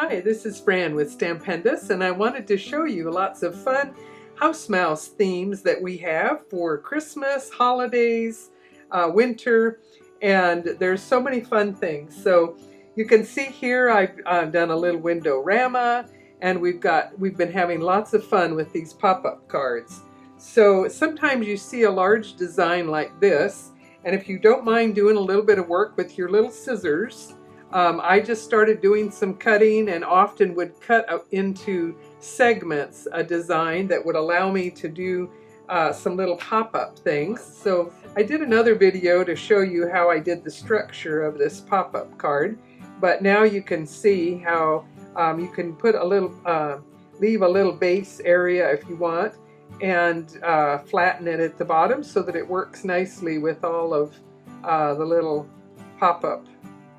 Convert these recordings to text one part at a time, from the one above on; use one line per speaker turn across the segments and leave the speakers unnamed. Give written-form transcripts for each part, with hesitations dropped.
Hi, this is Fran with Stampendous, and I wanted to show you lots of fun house mouse themes that we have for Christmas, holidays, winter, and there's so many fun things. So you can see here I've done a little window-rama, and we've been having lots of fun with these pop-up cards. So sometimes you see a large design like this, and if you don't mind doing a little bit of work with your little scissors, I just started doing some cutting and often would cut into segments a design that would allow me to do some little pop-up things. So I did another video to show you how I did the structure of this pop-up card, but now you can see how you can put a little, leave a little base area if you want, and flatten it at the bottom so that it works nicely with all of the little pop-up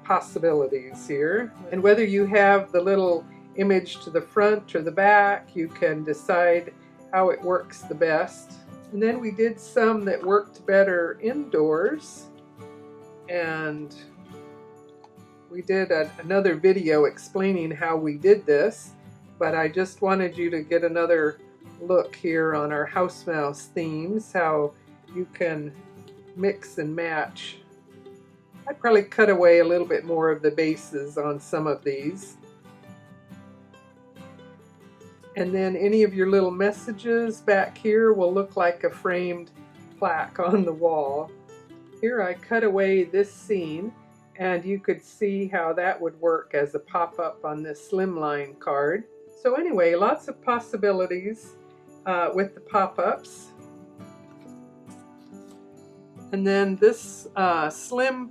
possibilities here. And whether you have the little image to the front or the back, you can decide how it works the best. And then we did some that worked better indoors, and we did another video explaining how we did this, but I just wanted you to get another look here on our house mouse themes, how you can mix and match. I'd probably cut away a little bit more of the bases on some of these. And then any of your little messages back here will look like a framed plaque on the wall. Here I cut away this scene, and you could see how that would work as a pop-up on this slimline card. So anyway, lots of possibilities with the pop-ups. And then this slim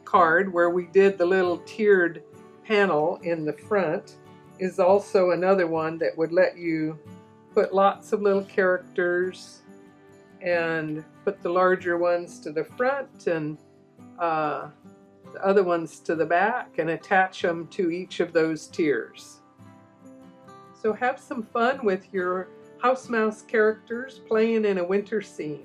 card where we did the little tiered panel in the front is also another one that would let you put lots of little characters and put the larger ones to the front and the other ones to the back and attach them to each of those tiers. So have some fun with your house mouse characters playing in a winter scene.